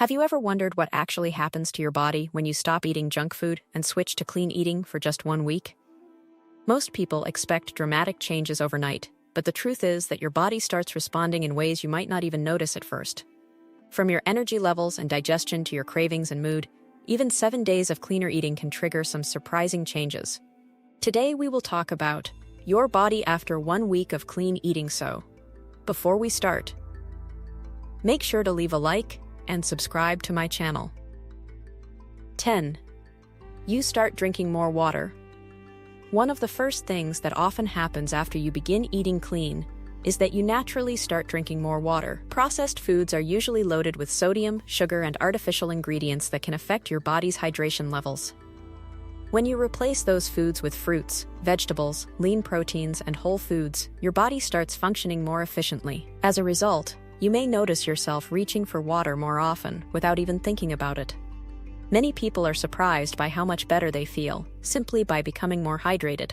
Have you ever wondered what actually happens to your body when you stop eating junk food and switch to clean eating for just 1 week? Most people expect dramatic changes overnight, but the truth is that your body starts responding in ways you might not even notice at first. From your energy levels and digestion to your cravings and mood, even 7 days of cleaner eating can trigger some surprising changes. Today we will talk about your body after 1 week of clean eating. So, before we start, make sure to leave a like and subscribe to my channel. 10. You start drinking more water. One of the first things that often happens after you begin eating clean is that you naturally start drinking more water. Processed foods are usually loaded with sodium, sugar, and artificial ingredients that can affect your body's hydration levels. When you replace those foods with fruits, vegetables, lean proteins, and whole foods, your body starts functioning more efficiently. As a result, you may notice yourself reaching for water more often without even thinking about it. Many people are surprised by how much better they feel, simply by becoming more hydrated.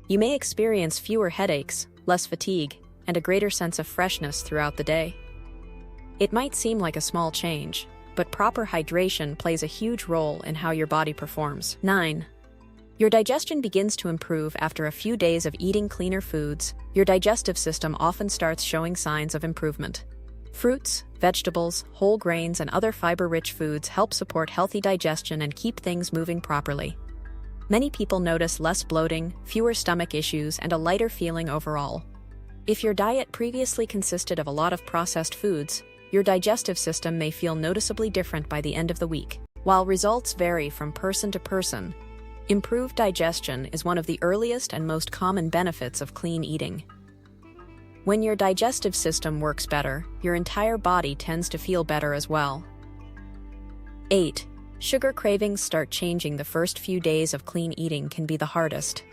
You may experience fewer headaches, less fatigue, and a greater sense of freshness throughout the day. It might seem like a small change, but proper hydration plays a huge role in how your body performs. 9. Your digestion begins to improve after a few days of eating cleaner foods. Your digestive system often starts showing signs of improvement. Fruits, vegetables, whole grains, and other fiber-rich foods help support healthy digestion and keep things moving properly. Many people notice less bloating, fewer stomach issues, and a lighter feeling overall. If your diet previously consisted of a lot of processed foods, your digestive system may feel noticeably different by the end of the week. While results vary from person to person, improved digestion is one of the earliest and most common benefits of clean eating. When your digestive system works better, your entire body tends to feel better as well. 8. Sugar cravings start changing. The first few days of clean eating can be the hardest,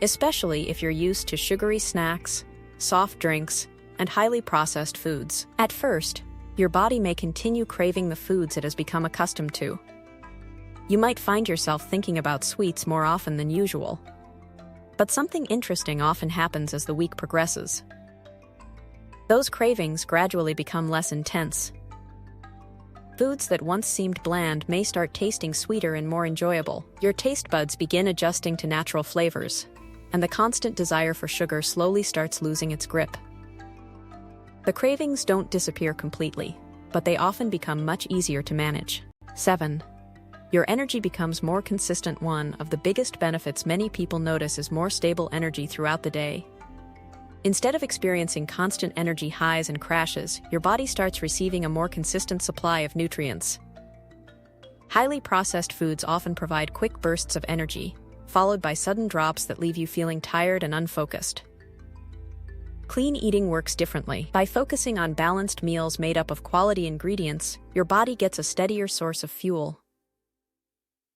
especially if you're used to sugary snacks, soft drinks, and highly processed foods. At first, your body may continue craving the foods it has become accustomed to. You might find yourself thinking about sweets more often than usual. But something interesting often happens as the week progresses. Those cravings gradually become less intense. Foods that once seemed bland may start tasting sweeter and more enjoyable. Your taste buds begin adjusting to natural flavors, and the constant desire for sugar slowly starts losing its grip. The cravings don't disappear completely, but they often become much easier to manage. 7. Your energy becomes more consistent. One of the biggest benefits many people notice is more stable energy throughout the day. Instead of experiencing constant energy highs and crashes, your body starts receiving a more consistent supply of nutrients. Highly processed foods often provide quick bursts of energy, followed by sudden drops that leave you feeling tired and unfocused. Clean eating works differently. By focusing on balanced meals made up of quality ingredients, your body gets a steadier source of fuel.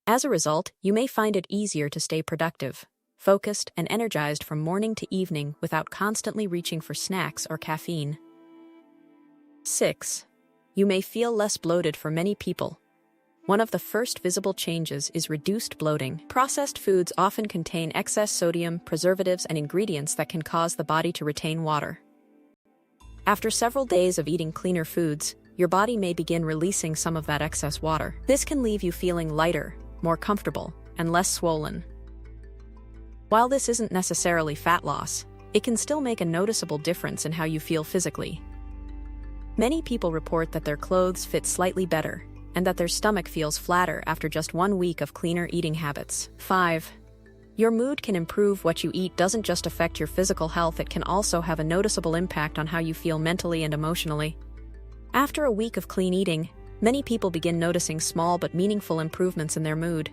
As a result, you may find it easier to stay productive, focused, and energized from morning to evening without constantly reaching for snacks or caffeine. 6. You may feel less bloated. For many people, one of the first visible changes is reduced bloating. Processed foods often contain excess sodium, preservatives, and ingredients that can cause the body to retain water. After several days of eating cleaner foods, your body may begin releasing some of that excess water. This can leave you feeling lighter, more comfortable, and less swollen. While this isn't necessarily fat loss, it can still make a noticeable difference in how you feel physically. Many people report that their clothes fit slightly better, and that their stomach feels flatter after just 1 week of cleaner eating habits. 5. Your mood can improve. What you eat doesn't just affect your physical health, it can also have a noticeable impact on how you feel mentally and emotionally. After a week of clean eating, many people begin noticing small but meaningful improvements in their mood.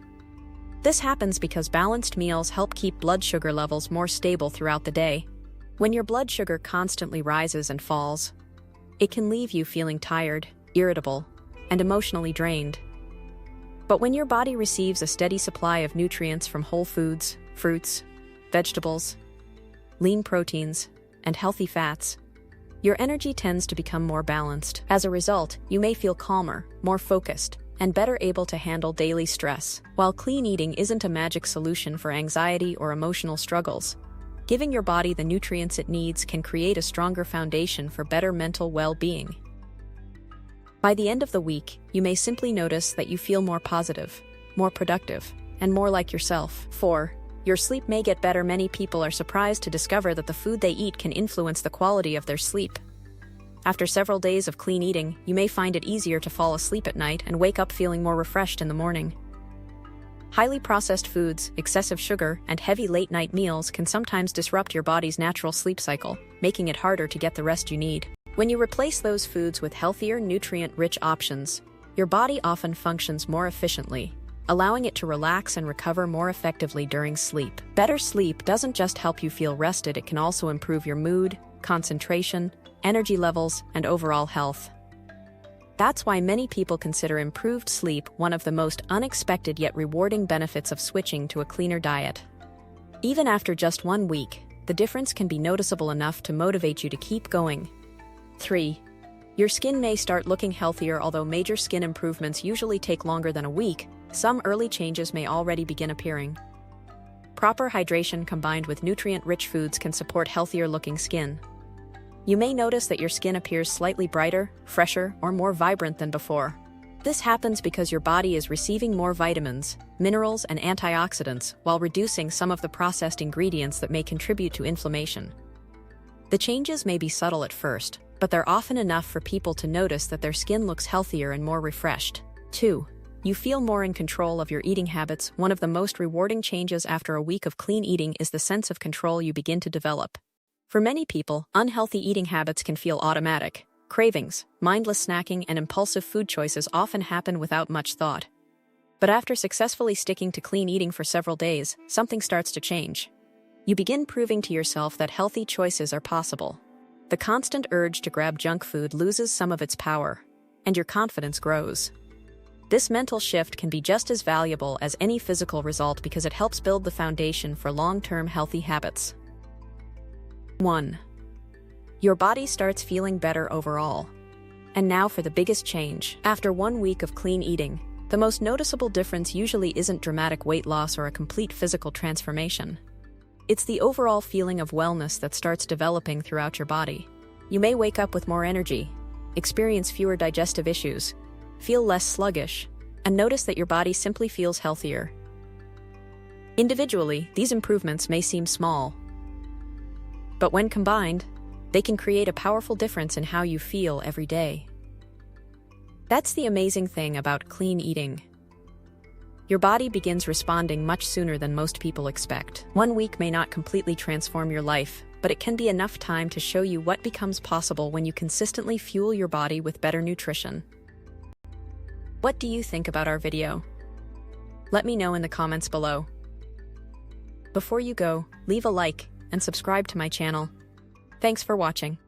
This happens because balanced meals help keep blood sugar levels more stable throughout the day. When your blood sugar constantly rises and falls, it can leave you feeling tired, irritable, and emotionally drained. But when your body receives a steady supply of nutrients from whole foods, fruits, vegetables, lean proteins, and healthy fats, your energy tends to become more balanced. As a result, you may feel calmer, more focused, and better able to handle daily stress. While clean eating isn't a magic solution for anxiety or emotional struggles, giving your body the nutrients it needs can create a stronger foundation for better mental well-being. By the end of the week, you may simply notice that you feel more positive, more productive, and more like yourself. 4. Your sleep may get better. Many people are surprised to discover that the food they eat can influence the quality of their sleep. After several days of clean eating, you may find it easier to fall asleep at night and wake up feeling more refreshed in the morning. Highly processed foods, excessive sugar, and heavy late-night meals can sometimes disrupt your body's natural sleep cycle, making it harder to get the rest you need. When you replace those foods with healthier, nutrient-rich options, your body often functions more efficiently, allowing it to relax and recover more effectively during sleep. Better sleep doesn't just help you feel rested, it can also improve your mood, concentration, energy levels, and overall health. That's why many people consider improved sleep one of the most unexpected yet rewarding benefits of switching to a cleaner diet. Even after just 1 week, the difference can be noticeable enough to motivate you to keep going. 3. Your skin may start looking healthier. Although major skin improvements usually take longer than a week, some early changes may already begin appearing. Proper hydration combined with nutrient-rich foods can support healthier-looking skin. You may notice that your skin appears slightly brighter, fresher, or more vibrant than before. This happens because your body is receiving more vitamins, minerals, and antioxidants while reducing some of the processed ingredients that may contribute to inflammation. The changes may be subtle at first, but they're often enough for people to notice that their skin looks healthier and more refreshed. 2. You feel more in control of your eating habits. One of the most rewarding changes after a week of clean eating is the sense of control you begin to develop. For many people, unhealthy eating habits can feel automatic. Cravings, mindless snacking, and impulsive food choices often happen without much thought. But after successfully sticking to clean eating for several days, something starts to change. You begin proving to yourself that healthy choices are possible. The constant urge to grab junk food loses some of its power, and your confidence grows. This mental shift can be just as valuable as any physical result because it helps build the foundation for long-term healthy habits. 1. Your body starts feeling better overall. And now for the biggest change. After 1 week of clean eating, the most noticeable difference usually isn't dramatic weight loss or a complete physical transformation. It's the overall feeling of wellness that starts developing throughout your body. You may wake up with more energy, experience fewer digestive issues, feel less sluggish, and notice that your body simply feels healthier. Individually, these improvements may seem small, but when combined, they can create a powerful difference in how you feel every day. That's the amazing thing about clean eating. Your body begins responding much sooner than most people expect. 1 week may not completely transform your life, but it can be enough time to show you what becomes possible when you consistently fuel your body with better nutrition. What do you think about our video? Let me know in the comments below. Before you go, leave a like and subscribe to my channel. Thanks for watching.